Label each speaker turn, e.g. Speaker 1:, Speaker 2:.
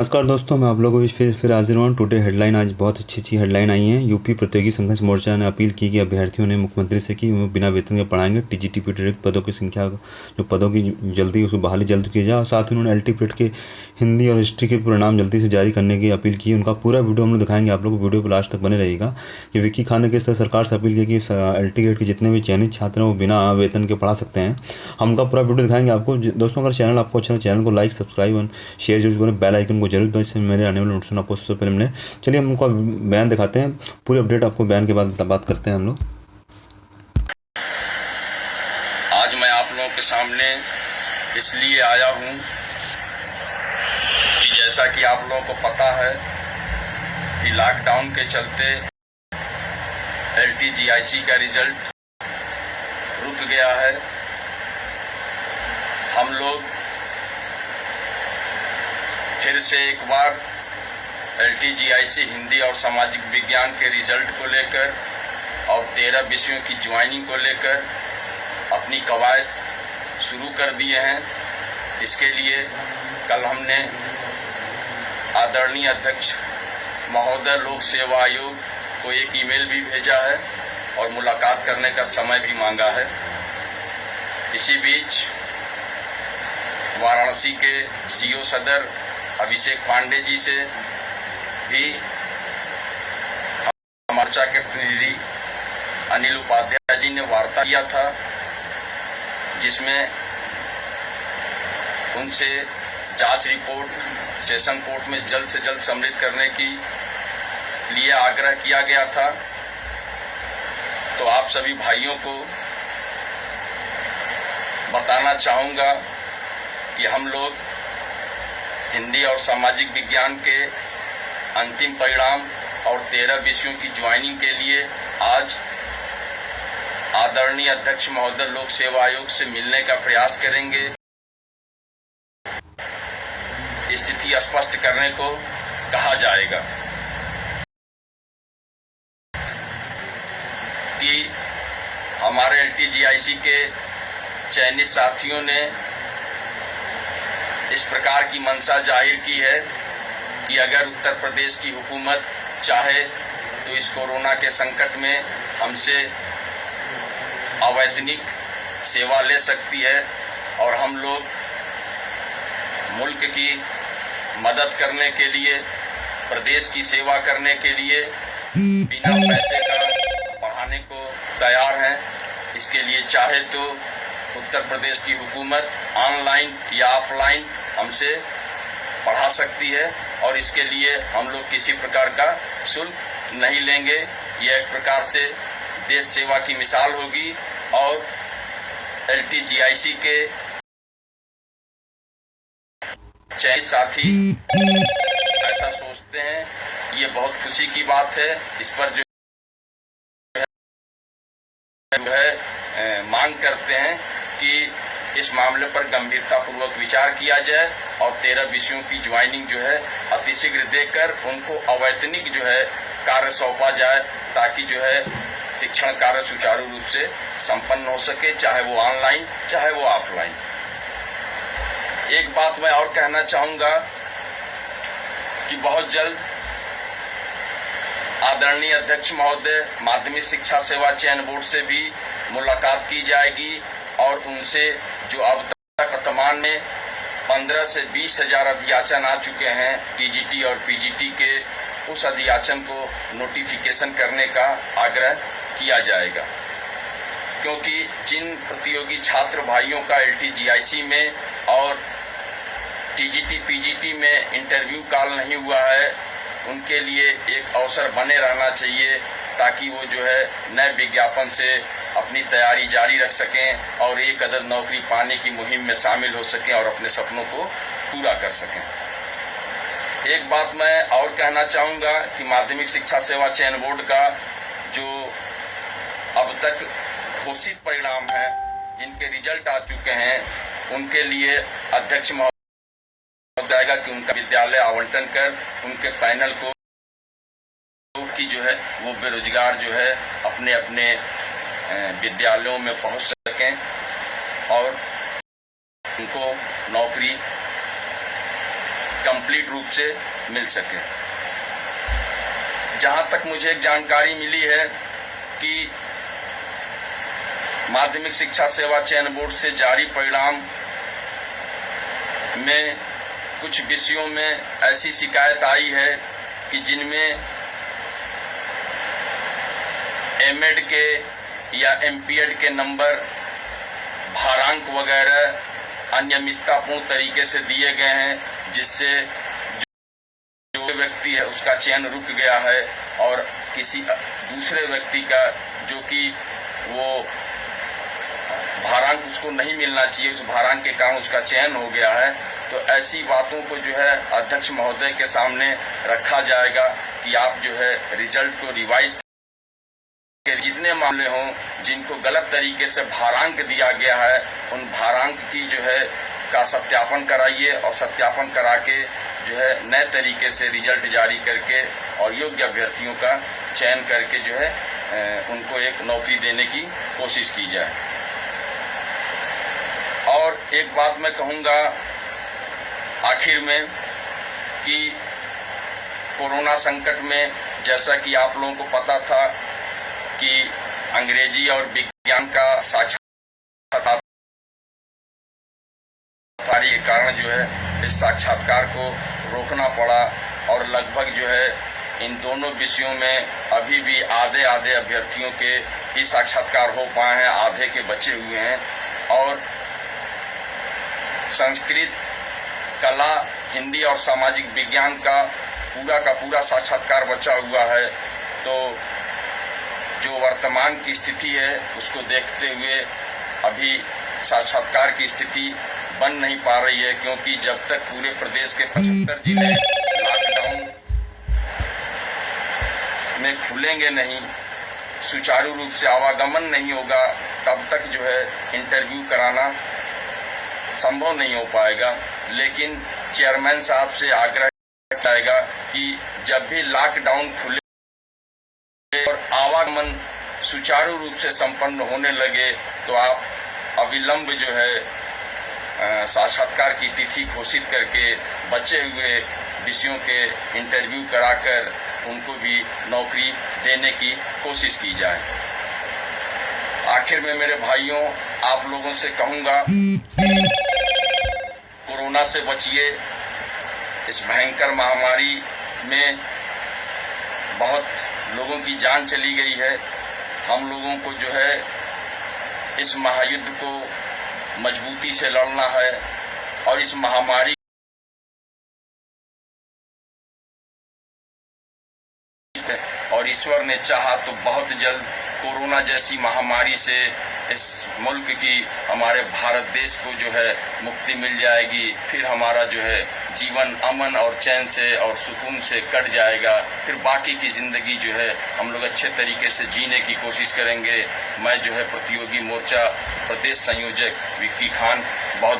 Speaker 1: नमस्कार दोस्तों, मैं आप लोगों को फिर हाजिर हुआ हूँ। टुडे हेडलाइन, आज बहुत अच्छी हेडलाइन आई है। यूपी प्रतियोगी संघर्ष मोर्चा ने अपील की कि अभ्यर्थियों ने मुख्यमंत्री से कि वो बिना वेतन के पढ़ाएंगे। टीजीटी रिक्त पदों की संख्या, जो पदों की जल्दी उसकी बहाली जल्द की जाए, और साथ ही उन्होंने एलटीपीट के हिंदी और हिस्ट्री के परिणाम जल्दी से जारी करने की अपील की। उनका पूरा वीडियो हम लोग दिखाएंगे आप लोग को, वीडियो पर लास्ट तक बने रहेगा। कि विक्की खान ने किस तरह सरकार से अपील की कि एलटीपीट के जितने भी चयनित छात्र हैं वो बिना वेतन के पढ़ा सकते हैं। हम उनका पूरा वीडियो दिखाएंगे आपको। दोस्तों, अगर चैनल आपको अच्छा, चैनल को लाइक, सब्सक्राइब और शेयर जरूर करें, बेल आइकन को जरूर दबाएं, इससे मेरे आने वाले नोटिफिकेशन आपको सबसे पहले मिले। चलिए हम उनका बयान दिखाते हैं, पूरी अपडेट आपको बयान के बाद बात करते हैं हम लोग।
Speaker 2: आज मैं आप लोगों के सामने इसलिए आया हूं कि जैसा कि आप लोगों को पता है कि लॉकडाउन के चलते एलटीजीआईसी का रिजल्ट रुक गया है। हम लोग फिर से एक बार एलटीजीआईसी हिंदी और सामाजिक विज्ञान के रिजल्ट को लेकर और 13 विषयों की ज्वाइनिंग को लेकर अपनी कवायद शुरू कर दिए हैं। इसके लिए कल हमने आदरणीय अध्यक्ष महोदय लोक सेवा आयोग को एक ईमेल भी भेजा है और मुलाकात करने का समय भी मांगा है। इसी बीच वाराणसी के सीओ सदर अभिषेक पांडे जी से भी मोर्चा के प्रतिनिधि अनिल उपाध्याय जी ने वार्ता किया था, जिसमें उनसे जांच रिपोर्ट सेशन कोर्ट में जल्द से जल्द सम्मिलित करने की लिए आग्रह किया गया था। तो आप सभी भाइयों को बताना चाहूँगा कि हम लोग हिंदी और सामाजिक विज्ञान के अंतिम परिणाम और 13 विषयों की ज्वाइनिंग के लिए आज आदरणीय अध्यक्ष महोदय लोक सेवा आयोग से मिलने का प्रयास करेंगे। स्थिति स्पष्ट करने को कहा जाएगा कि हमारे एलटीजीआईसी के चयनित साथियों ने इस प्रकार की मंशा जाहिर की है कि अगर उत्तर प्रदेश की हुकूमत चाहे तो इस कोरोना के संकट में हमसे अवैतनिक सेवा ले सकती है और हम लोग मुल्क की मदद करने के लिए, प्रदेश की सेवा करने के लिए बिना पैसे का पढ़ाने को तैयार हैं। इसके लिए चाहे तो उत्तर प्रदेश की हुकूमत ऑनलाइन या ऑफलाइन हमसे पढ़ा सकती है और इसके लिए हम लोग किसी प्रकार का शुल्क नहीं लेंगे। यह एक प्रकार से देश सेवा की मिसाल होगी और एलटीजीआईसी के चयनित साथी ऐसा सोचते हैं, ये बहुत खुशी की बात है। इस पर जो है मांग करते हैं कि इस मामले पर गंभीरतापूर्वक विचार किया जाए और 13 विषयों की ज्वाइनिंग जो है अतिशीघ्र देकर उनको अवैतनिक जो है कार्य सौंपा जाए, ताकि जो है शिक्षण कार्य सुचारू रूप से संपन्न हो सके, चाहे वो ऑनलाइन चाहे वो ऑफलाइन। एक बात मैं और कहना चाहूँगा कि बहुत जल्द आदरणीय अध्यक्ष महोदय माध्यमिक शिक्षा सेवा चयन बोर्ड से भी मुलाकात की जाएगी और उनसे जो अब तक वर्तमान में 15 से 20 हजार अध्याचन आ चुके हैं टीजीटी और पीजीटी के, उस अध्याचन को नोटिफिकेशन करने का आग्रह किया जाएगा। क्योंकि जिन प्रतियोगी छात्र भाइयों का एलटीजीआईसी में और टीजीटी पीजीटी में इंटरव्यू कॉल नहीं हुआ है, उनके लिए एक अवसर बने रहना चाहिए, ताकि वो जो है नए विज्ञापन से अपनी तैयारी जारी रख सकें और एक अदद नौकरी पाने की मुहिम में शामिल हो सकें और अपने सपनों को पूरा कर सकें। एक बात मैं और कहना चाहूँगा कि माध्यमिक शिक्षा सेवा चयन बोर्ड का जो अब तक घोषित परिणाम है, जिनके रिजल्ट आ चुके हैं, उनके लिए अध्यक्ष महोदय जाएगा कि उनका विद्यालय आवंटन कर उनके पैनल को की जो है वो बेरोजगार जो है अपने अपने विद्यालयों में पहुंच सकें और उनको नौकरी कंप्लीट कंप्लीट रूप से मिल सके। जहां तक मुझे एक जानकारी मिली है कि माध्यमिक शिक्षा सेवा चयन बोर्ड से जारी परिणाम में कुछ विषयों में ऐसी शिकायत आई है कि जिनमें एमएड के या एमपीएड के नंबर, भारांक वगैरह अनियमिततापूर्ण तरीके से दिए गए हैं, जिससे जो व्यक्ति है उसका चयन रुक गया है और किसी दूसरे व्यक्ति का जो कि वो भारांक उसको नहीं मिलना चाहिए, उस भारांक के कारण उसका चयन हो गया है। तो ऐसी बातों को जो है अध्यक्ष महोदय के सामने रखा जाएगा कि आप जो है रिजल्ट को रिवाइज के जितने मामले हों जिनको गलत तरीके से भारांक दिया गया है, उन भारांक की जो है का सत्यापन कराइए और सत्यापन करा के जो है नए तरीके से रिजल्ट जारी करके और योग्य अभ्यर्थियों का चयन करके जो है उनको एक नौकरी देने की कोशिश की जाए। और एक बात मैं कहूँगा आखिर में कि कोरोना संकट में जैसा कि आप लोगों को पता था कि अंग्रेजी और विज्ञान का साक्षात्कार के कारण जो है इस साक्षात्कार को रोकना पड़ा और लगभग जो है इन दोनों विषयों में अभी भी आधे अभ्यर्थियों के ही साक्षात्कार हो पाए हैं, आधे के बचे हुए हैं। और संस्कृत, कला, हिंदी और सामाजिक विज्ञान का पूरा साक्षात्कार बचा हुआ है। तो जो वर्तमान की स्थिति है उसको देखते हुए अभी साक्षात्कार की स्थिति बन नहीं पा रही है, क्योंकि जब तक पूरे प्रदेश के 75 जिले लॉकडाउन में खुलेंगे नहीं, सुचारू रूप से आवागमन नहीं होगा, तब तक जो है इंटरव्यू कराना संभव नहीं हो पाएगा। लेकिन चेयरमैन साहब से आग्रह जाएगा कि जब भी लॉकडाउन खुले और आवागमन सुचारू रूप से संपन्न होने लगे तो आप अविलंब जो है साक्षात्कार की तिथि घोषित करके बचे हुए विषयों के इंटरव्यू कराकर उनको भी नौकरी देने की कोशिश की जाए। आखिर में मेरे भाइयों, आप लोगों से कहूँगा कोरोना से बचिए। इस भयंकर महामारी में बहुत लोगों की जान चली गई है। हम लोगों को जो है इस महायुद्ध को मजबूती से लड़ना है और इस महामारी और ईश्वर ने चाहा तो बहुत जल्द कोरोना जैसी महामारी से इस मुल्क की, हमारे भारत देश को जो है मुक्ति मिल जाएगी। फिर हमारा जो है जीवन अमन और चैन से और सुकून से कट जाएगा। फिर बाकी की ज़िंदगी जो है हम लोग अच्छे तरीके से जीने की कोशिश करेंगे। मैं जो है प्रतियोगी मोर्चा प्रदेश संयोजक विक्की खान बहुत